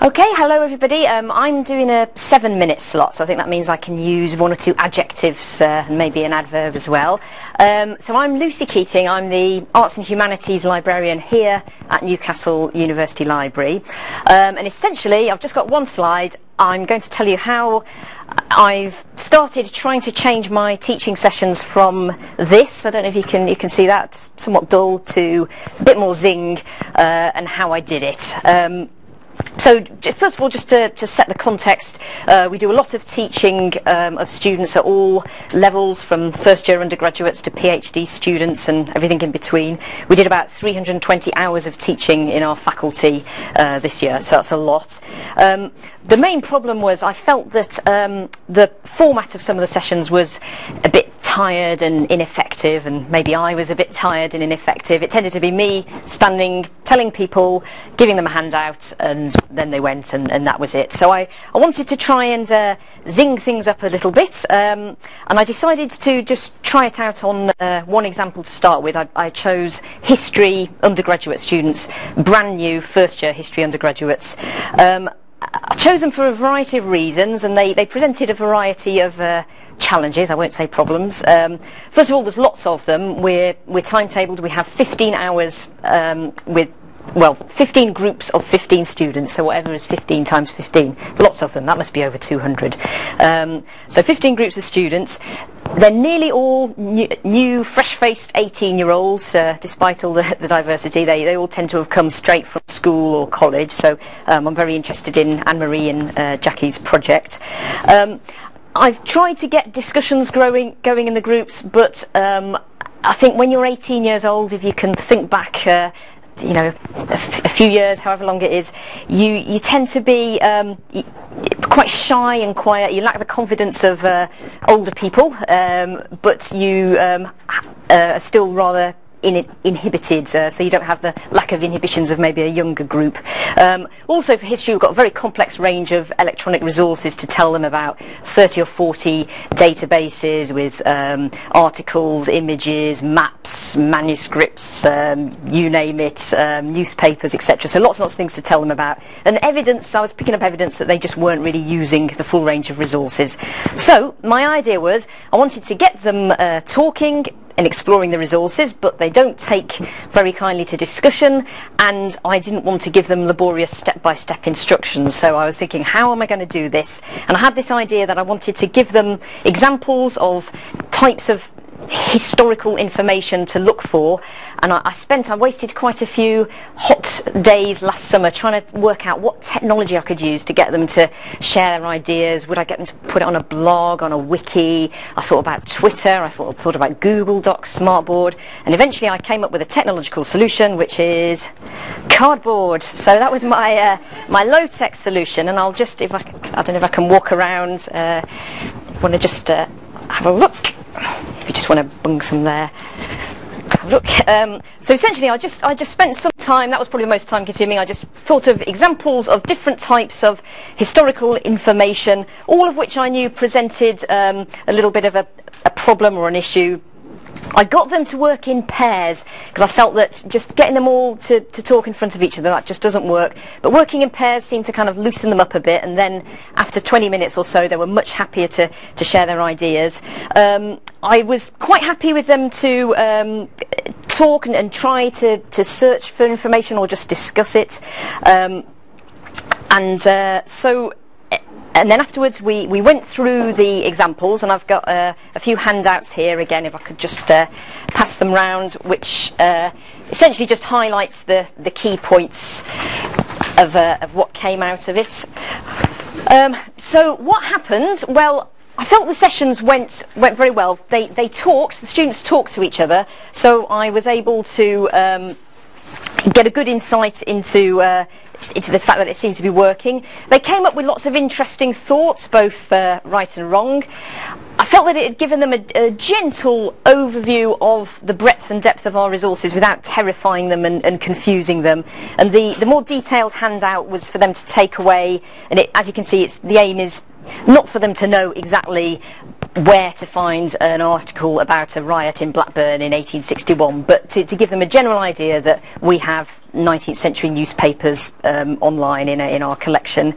Okay, hello everybody. I'm doing a 7-minute slot, so I think that means I can use 1 or 2 adjectives and maybe an adverb as well. So I'm Lucy Keating. I'm the Arts and Humanities Librarian here at Newcastle University Library. And essentially, I've just got one slide. I'm going to tell you how I've started trying to change my teaching sessions from this, I don't know if you can see that, somewhat dull, to a bit more zing, and how I did it. So first of all, just to set the context, we do a lot of teaching of students at all levels, from first-year undergraduates to PhD students and everything in between. We did about 320 hours of teaching in our faculty this year, so that's a lot. The main problem was I felt that the format of some of the sessions was a bit tired and ineffective, and maybe I was a bit tired and ineffective. It tended to be me standing, telling people, giving them a handout, and then they went, and that was it. So I wanted to try and zing things up a little bit, and I decided to just try it out on one example to start with. I chose history undergraduate students, brand new first-year history undergraduates. I chose them for a variety of reasons, and they presented a variety of challenges, I won't say problems. First of all, there's lots of them. We're timetabled. We have 15 hours with 15 groups of 15 students, so whatever is 15 times 15, lots of them, that must be over 200. So 15 groups of students. They're nearly all new fresh-faced 18-year-olds, despite all the diversity. They all tend to have come straight from school or college, so I'm very interested in Anne-Marie and Jackie's project. I've tried to get discussions going in the groups, but I think when you're 18 years old, if you can think back you know, a few years, however long it is, you tend to be quite shy and quiet. You lack the confidence of older people, but you are still rather inhibited, so you don't have the lack of inhibitions of maybe a younger group. Also for history, we've got a very complex range of electronic resources to tell them about, 30 or 40 databases with articles, images, maps, manuscripts, you name it, newspapers, etc. So lots and lots of things to tell them about. And evidence, I was picking up evidence that they just weren't really using the full range of resources. So my idea was I wanted to get them talking and exploring the resources, but they don't take very kindly to discussion, and I didn't want to give them laborious step-by-step instructions. So I was thinking, how am I going to do this? And I had this idea that I wanted to give them examples of types of historical information to look for, and I wasted quite a few hot days last summer trying to work out what technology I could use to get them to share their ideas. Would I get them to put it on a blog, on a wiki? I thought about Twitter, I thought about Google Docs, Smartboard, and eventually I came up with a technological solution, which is cardboard. So that was my my low-tech solution, and I'll just, I don't know if I can walk around, want to just have a look. If you just want to bung some there, have a look. So essentially I just spent some time, that was probably the most time consuming, I just thought of examples of different types of historical information, all of which I knew presented a little bit of a problem or an issue. I got them to work in pairs, because I felt that just getting them all to talk in front of each other, that just doesn't work. But working in pairs seemed to kind of loosen them up a bit, and then after 20 minutes or so they were much happier to share their ideas. I was quite happy with them to talk and try to search for information or just discuss it. And then afterwards we went through the examples, and I've got a few handouts here again, if I could just pass them round, which essentially just highlights the key points of what came out of it. So what happened? Well, I felt the sessions went very well. They talked, the students talked to each other, so I was able to get a good insight into the fact that it seemed to be working. They came up with lots of interesting thoughts, both right and wrong. I felt that it had given them a gentle overview of the breadth and depth of our resources without terrifying them and confusing them. And the more detailed handout was for them to take away, and as you can see, the aim is not for them to know exactly where to find an article about a riot in Blackburn in 1861, but to give them a general idea that we have 19th century newspapers online in our collection.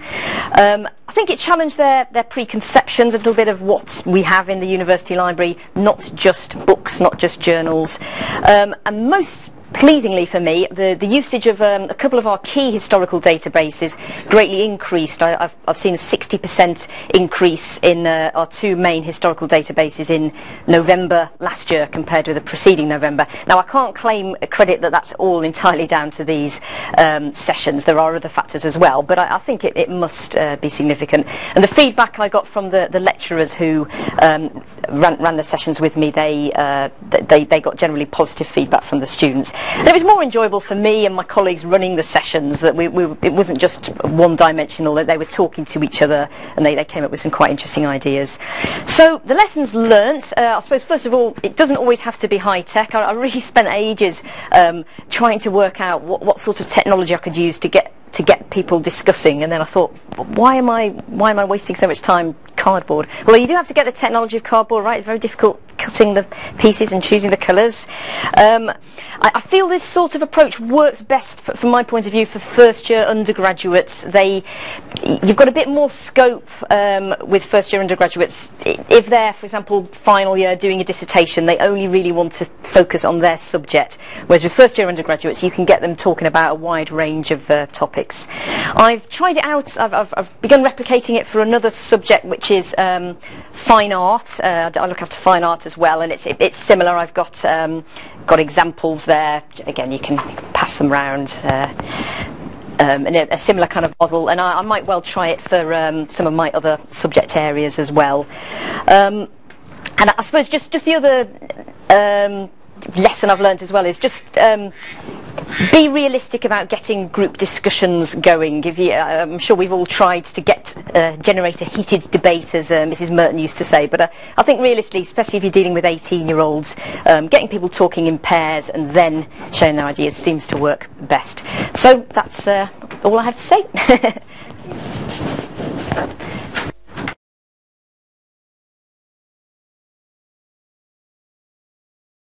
I think it challenged their preconceptions, a little bit of what we have in the university library, not just books, not just journals, and most pleasingly for me, the usage of a couple of our key historical databases greatly increased. I've seen a 60% increase in our two main historical databases in November last year compared with the preceding November. Now, I can't claim credit that that's all entirely down to these sessions. There are other factors as well, but I think it must be significant. And the feedback I got from the lecturers who ran the sessions with me, they got generally positive feedback from the students. And it was more enjoyable for me and my colleagues running the sessions, that it wasn't just one-dimensional, that they were talking to each other and they came up with some quite interesting ideas. So the lessons learnt, I suppose first of all, it doesn't always have to be high-tech. I really spent ages trying to work out what sort of technology I could use to get people discussing, and then I thought, why am I wasting so much time cardboard? Well, you do have to get the technology of cardboard right. It's very difficult cutting the pieces and choosing the colours. I feel this sort of approach works best, from my point of view, for first-year undergraduates. You've got a bit more scope with first-year undergraduates. If they're, for example, final year doing a dissertation, they only really want to focus on their subject, whereas with first-year undergraduates, you can get them talking about a wide range of topics. I've tried it out. I've begun replicating it for another subject, which is fine art. I look after fine art as well, and it's similar. I've got examples there. Again, you can pass them round. In a similar kind of model, and I might well try it for some of my other subject areas as well. And I suppose just the other lesson I've learned as well is just be realistic about getting group discussions going. I'm sure we've all tried to generate a heated debate, as Mrs. Merton used to say, but I think realistically, especially if you're dealing with 18-year-olds, getting people talking in pairs and then sharing their ideas seems to work best. So that's all I have to say.